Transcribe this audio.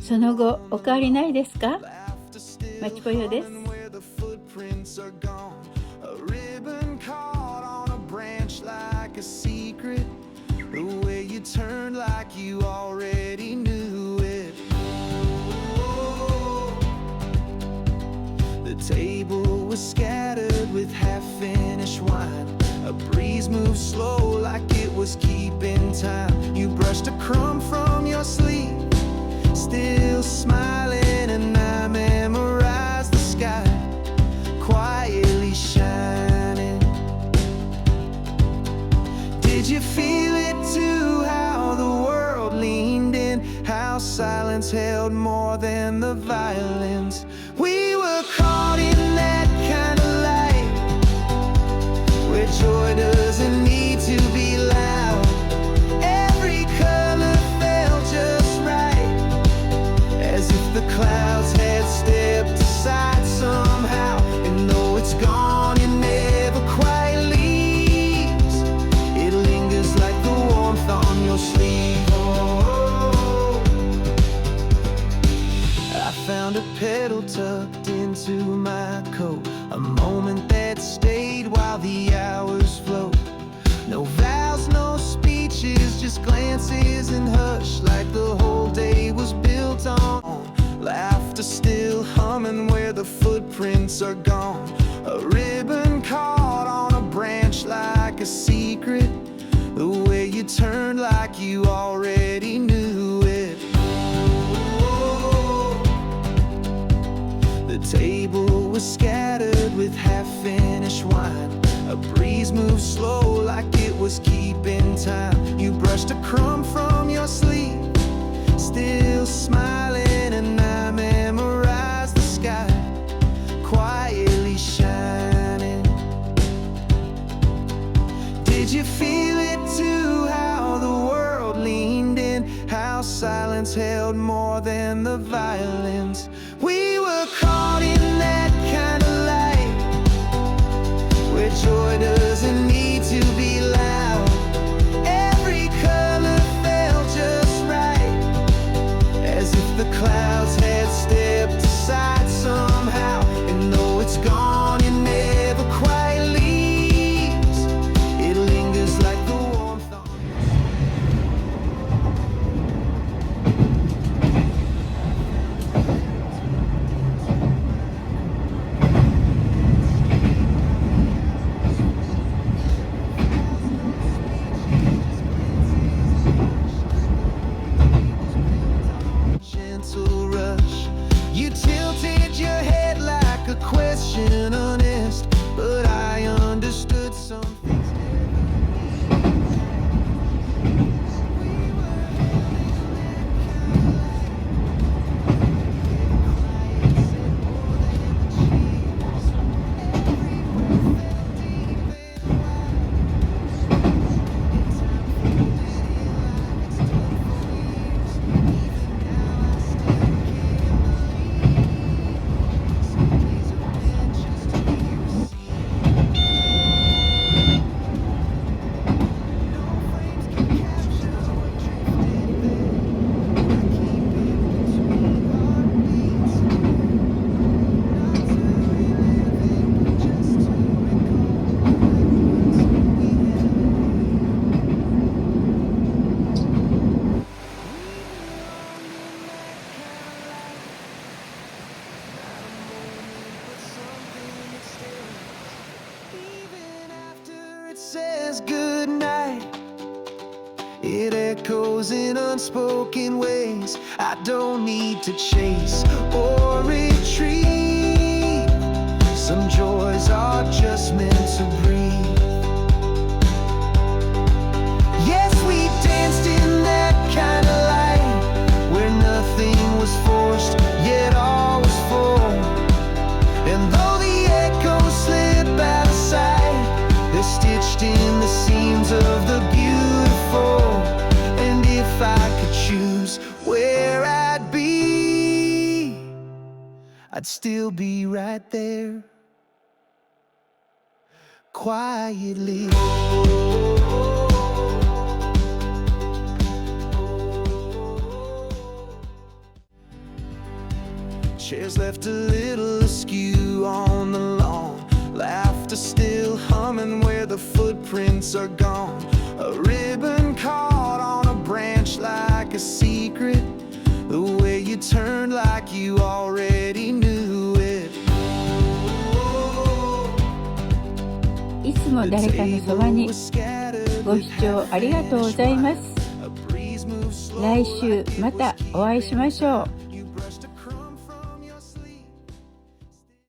その後お変わりないですか？まちぽよです。The way you turned like you already knew it. The table was scattered with half-finished wine. A breeze moved slow like it was keeping time. You brushed a crumb from your sleeve, still smiling, and I memorized the sky quietly shining. Did you feel it too, how the world leaned in, how silence held more than the violence? We were caught in that kind of light, where joy doesn't need to be loud. Every color felt just right, as if the clouds had stepped aside somehow. And though it's gone, it never quite leaves. It lingers like the warmth on your sleeve. Oh, I found a petal tucked into my coat, a moment that stayed while the hours flowed. No vows, no speeches, just glances and hush, like the whole day was built on laughter still humming where the footprints are gone. A ribbon caught on a branch like a secret, the way you turned like you already knew it. The table was scattered with half-finished wine. A breeze moved slow like it was keeping time. You brushed a crumb from your sleeve, still smiling, and I memorized the sky quietly shining. Did you feel it too, how the world leaned in, how silence held more than the violence? We were caught in that kind of light, where joy doesn't need to be loud. Every color felt just right, as if the clouds had stepped aside somehow. And though it's gone, it never quite leaves. It lingers like the warmth on gentle rush. You tilted your head like a question honest, but I understood some things. Says good night, it echoes in unspoken ways. I don't need to chase or retreat. Some joys are just meant to breathe. Yes, we danced in that kind of light, where nothing was forced, yet all was full. And though the echoes slip out of sight, they're stitched in the seams of the beautiful. And if I could choose where I'd be, I'd still be right there, quietly. Chairs left a little askew on the lawn. Laughter still humming where the footprints are gone. A ribbon caught on a branch like a secret. The way you turned like you already knew it. いつも誰かのそばに。ご視聴ありがとうございます。来週またお会いしましょう。